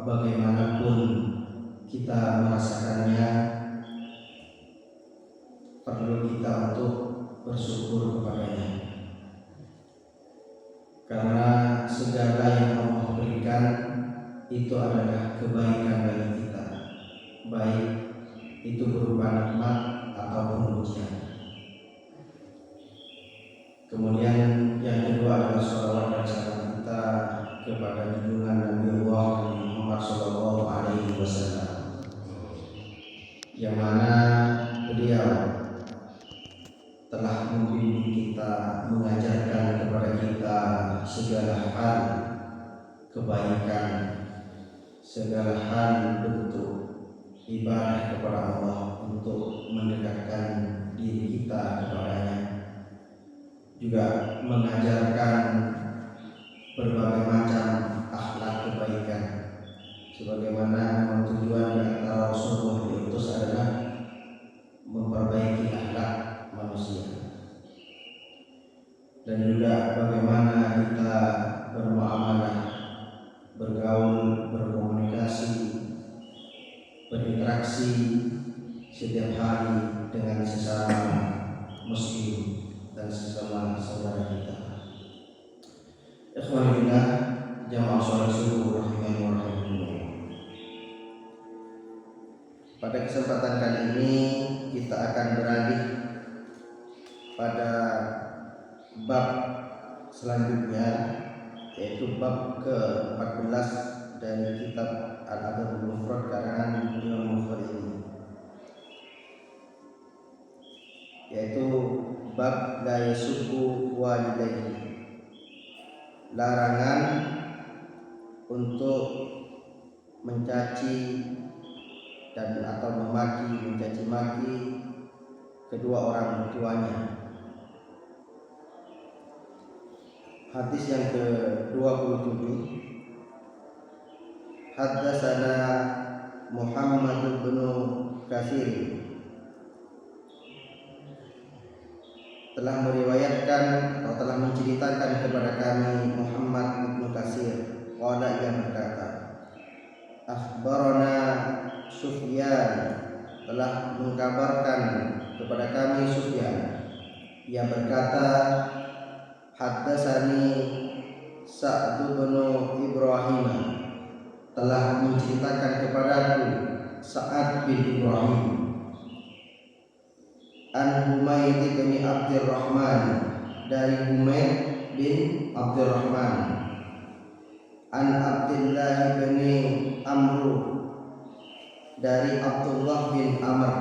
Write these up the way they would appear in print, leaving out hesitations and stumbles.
bagaimanapun kita merasakannya, perlu kita untuk bersyukur kepadanya. Karena segala yang Allah berikan itu adalah kebaikan bagi kita, baik itu berupa nikmat ataupun ujian. Kemudian yang kedua adalah sholawat dan salam kita kepada junjungan Nabi Muhammad Sallallahu Alaihi Wasallam, yang mana beliau telah membimbing kita, mengajarkan kepada kita segala hal kebaikan, segala hal bentuk ibadah kepada Allah untuk mendekatkan diri kita kepadanya, juga mengajarkan berbagai macam akhlak kebaikan, sebagaimana memang tujuan di antara Rasulullah diutus adalah memperbaiki akhlak manusia, dan juga bagaimana kita bermuamalah, bergaul, berkomunikasi, berinteraksi setiap hari dengan sesama muslim dan sesama saudara kita. Ikhwanillah jamaah sholat subuh rahimani wa rahimakumullah. Pada kesempatan kali ini kita akan beralih pada bab selanjutnya, yaitu bab ke-14 dari kitab Al-Adabul Mufrad karangan Imam Bukhari, yaitu bab la yasubbu walidayhi, larangan untuk mencaci dan atau memaki, mencaci maki kedua orang tuanya. Hadis yang ke-27, haddatsana Muhammad bin Katsir telah meriwayatkan atau telah menceritakan kepada kami Muhammad bin Katsir, qala, ia berkata, akhbarana Sufyan, telah mengkabarkan kepada kami Sufyan, ia berkata, haddatsani Sa'd bin Ibrahim, telah menceritakan kepadaku Sa'ad bin Ibrahim, an Humaid bin Abdurrahman, dari Humaid bin Abdurrahman, an Abdullah bin Amr, dari Abdullah bin Amr,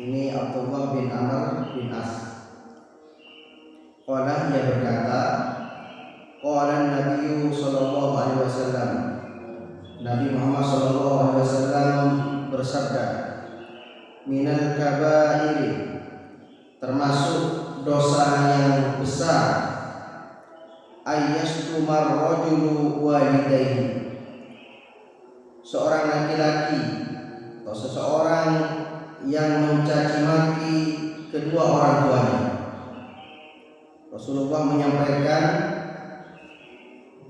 ini Abdullah bin Amr bin As. Qala, ia berkata, qala Nabi sallallahu alaihi wasallam, Nabi Muhammad sallallahu alaihi wasallam bersabda, minal kabairi, termasuk dosa yang besar, ayyastumar rajulu walidayhi, seorang laki-laki atau seseorang yang mencaci maki kedua orang tuanya. Rasulullah menyampaikan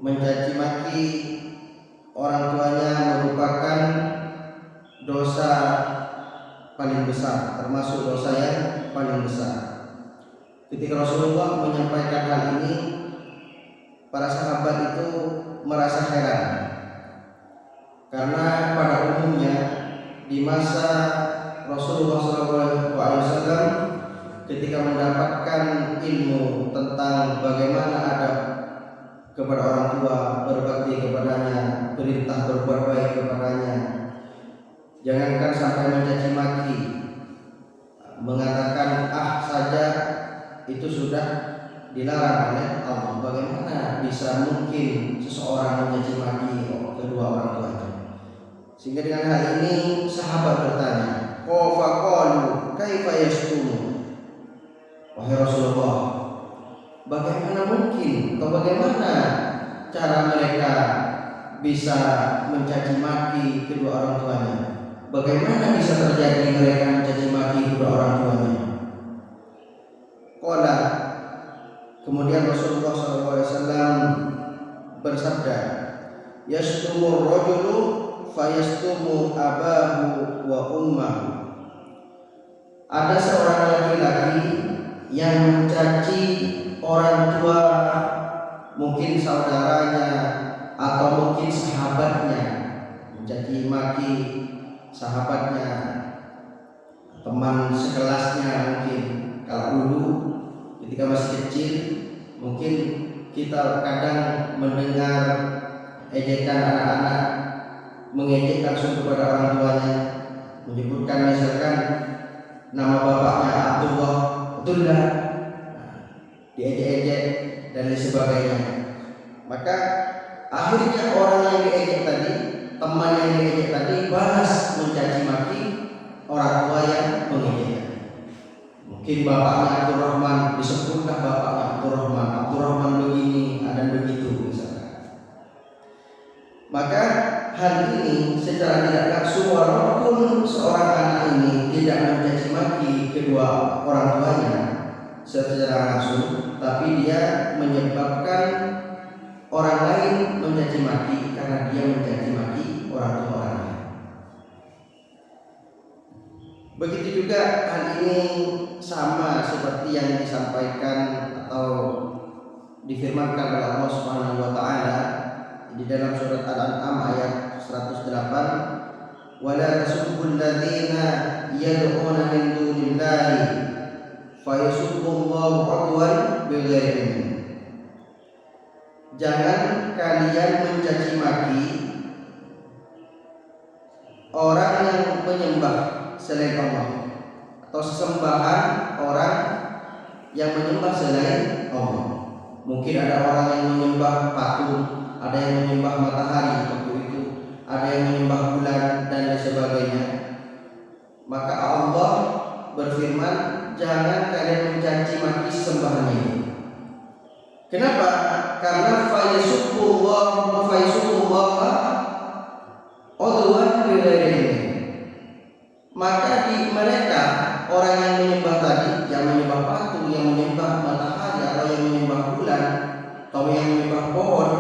mencaci maki orang tuanya merupakan dosa paling besar, termasuk dosa yang paling besar. Ketika Rasulullah menyampaikan hal ini, para sahabat itu merasa heran, karena pada umumnya di masa Rasulullah SAW, ketika mendapatkan ilmu tentang bagaimana adab kepada orang tua, berbakti kepadanya, perintah berbuat baik kepadanya, jangankan sampai mencaci maki, mengatakan saja itu sudah dilarang oleh Allah. Bagaimana bisa mungkin seseorang mencaci maki kedua orang tuanya? Sehingga dengan hal ini sahabat bertanya, qafaqalu kaifa yashtumu, wahai Rasulullah, bagaimana mungkin atau bagaimana cara mereka bisa mencaci maki kedua orang tuanya? Bagaimana bisa terjadi mereka mencaci maki kedua orang tuanya? Qala, kemudian Rasulullah SAW bersabda, yastumu rajulu fayastumu abahu wa ummahu. Ada seorang laki-laki yang mencaci orang tua, mungkin saudaranya atau mungkin sahabatnya, mencaci maki sahabatnya, teman sekelasnya. Mungkin kalau dulu ketika masih kecil, mungkin kita kadang mendengar ejekan anak-anak, mengejek langsung kepada orang tuanya, menyebutkan misalkan nama bapaknya Abdullah, Abdullah, diejek-ejek dan lain sebagainya. Maka akhirnya orang yang diejek tadi, teman yang diejek tadi, balas mencaci maki orang tua yang mengejek. Mungkin bapaknya Abdurrahman, disebutlah bapaknya Abdurrahman, Abdurrahman begini dan begitu misalkan. Maka hal ini secara tidak langsung, walaupun seorang anak ini tidak mencaci maki kedua orang tuanya secara langsung, tapi dia menyebabkan orang lain mencaci maki karena dia mencaci maki orang tua orang lain. Begitu juga hal ini sama seperti yang disampaikan atau difirmankan oleh Allah Subhanahu wa taala di dalam surat Al-An'am ayat 108, wala tasubbul ladzina yad'una min dunillahi fayasubbullaha adwan bighairi ilm. Jangan kalian mencaci maki orang yang menyembah selain Allah atau sesembahan orang yang menyembah selain Allah. Mungkin ada orang yang menyembah patung, ada yang menyembah matahari waktu itu, ada yang menyembah bulan dan lain sebagainya. Maka Allah berfirman, jangan kalian mencaci maki sembahan ini. Kenapa? Karena fayasubbullah udwan bighairi ilm. Maka di mereka orang yang menyembah tadi, yang menyembah patung, yang menyembah matahari, atau yang menyembah bulan, atau yang menyembah pohon,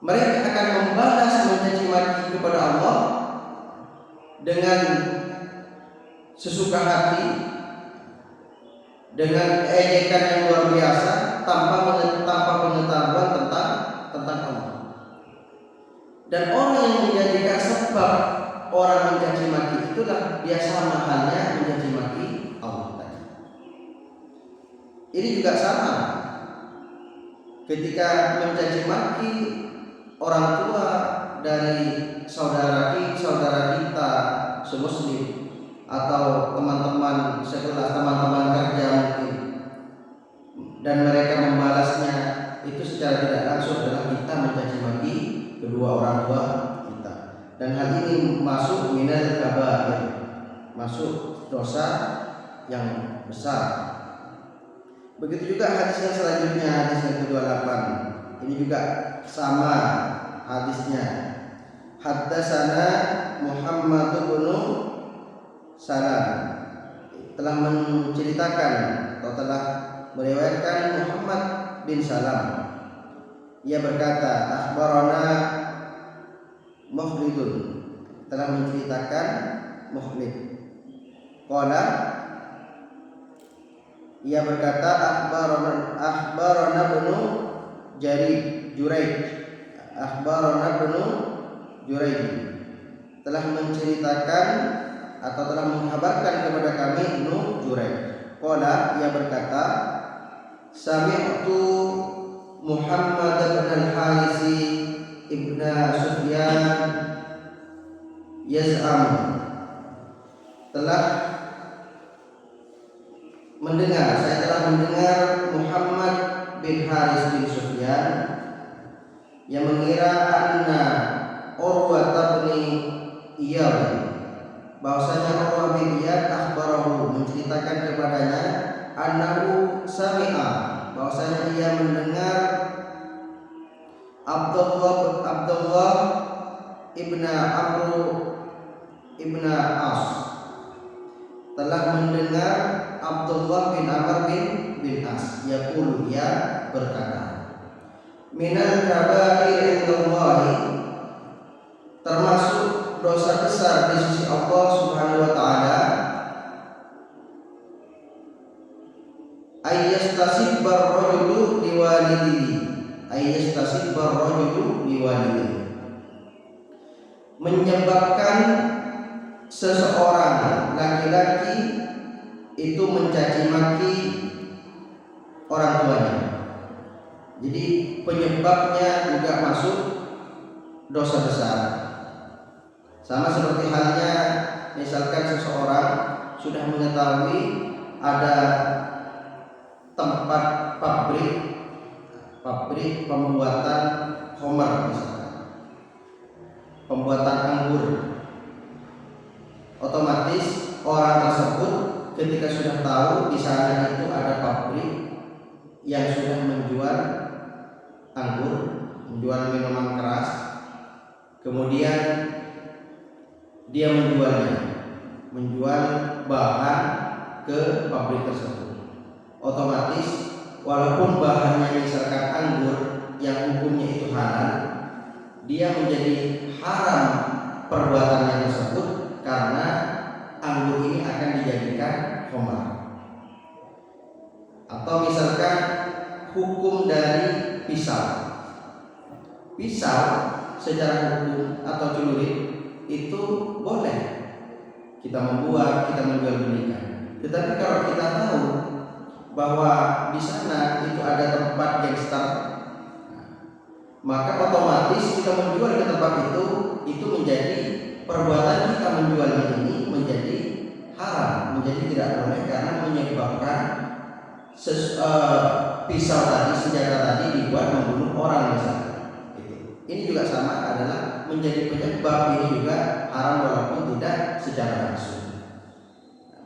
mereka akan membalas mencaci maki kepada Allah dengan sesuka hati, dengan ejekan yang luar biasa, tanpa pengetahuan tentang Allah. Dan orang yang menjadikan sebab orang mencaci maki itulah dia sama halnya mencaci maki Allah tadi. Ini juga sama. Ketika mencaci maki orang tua dari saudara kita semuslim atau teman-teman sekelas, teman-teman kerja mungkin, dan mereka membalasnya, itu secara tidak langsung adalah kita mencaci maki kedua orang tua kita. Dan hal ini masuk minal kabair, masuk dosa yang besar. Begitu juga hadis yang selanjutnya, hadis yang ke-28. Ini juga sama hadisnya. Haddatsana Muhammad bin Salam, telah menceritakan atau telah meriwayatkan Muhammad bin Salam. Ia berkata, akhbarana Muhlidun, telah menceritakan Muhlid. Qala, ia berkata, akhbarana bin Juraij, akhbarana bin Juraij, telah menceritakan atau telah menghabarkan kepada kami Ibnu Juraij. Qala, ia berkata, sami'tu Muhammad bin al-Harisi ibn Sufyan yaz'am, saya telah mendengar Muhammad bin Haris bin Sufyan yang mengira anna Urwah bin Iyad, bahwasanya Urwah bin Iyad akhbarahu, menceritakan kepadanya, annahu sami'a, bahwasanya ia mendengar Abdullah ibn Amr ibn As, telah mendengar Abdullah bin Amr bin As yaqulu, ia berkata, minal kabair indallahi, termasuk dosa besar di sisi Allah Subhanahu wa taala, ayyastasibbar rajulu liwalidihi, ayyastasibbar rajulu liwalidihi, menyebabkan seseorang laki-laki itu mencaci maki orang tuanya. Jadi penyebabnya juga masuk dosa besar. Sama seperti halnya misalkan seseorang sudah mengetahui ada tempat pabrik pembuatan khamar, misalkan pembuatan anggur, otomatis orang tersebut ketika sudah tahu di sana itu ada pabrik yang sudah menjual anggur, menjual minuman keras, kemudian dia menjual bahan ke pabrik tersebut. Otomatis walaupun bahannya misalkan anggur yang hukumnya itu halal, dia menjadi haram perbuatannya tersebut karena anggur ini akan dijadikan khamar. Atau misalkan hukum dari pisau secara hukum atau celurit itu boleh kita membuat, kita menjual belikan. Tetapi kalau kita tahu bahwa di sana itu ada tempat gangster, maka otomatis kita menjual ke tempat itu menjadi perbuatan kita menjual ini menjadi haram, menjadi tidak boleh karena menyebabkan pisau tadi, senjata tadi dibuat membunuh orang misalnya. Ini juga sama, adalah menjadi penyebab, ini juga haram walaupun tidak secara langsung.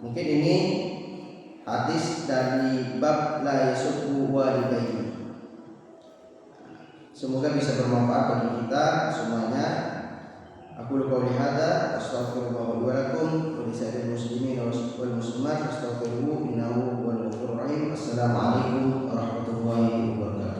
Mungkin ini hadis dari bab la yasubbu walidayhi. Semoga bisa bermanfaat bagi kita semuanya. Aku qouli hadza astaghfirullah wa lakum wa lisa'iril muslimin wal muslimat astaghfiruhu innahu huwal ghafurur rahim. Assalamualaikum warahmatullahi wabarakatuh.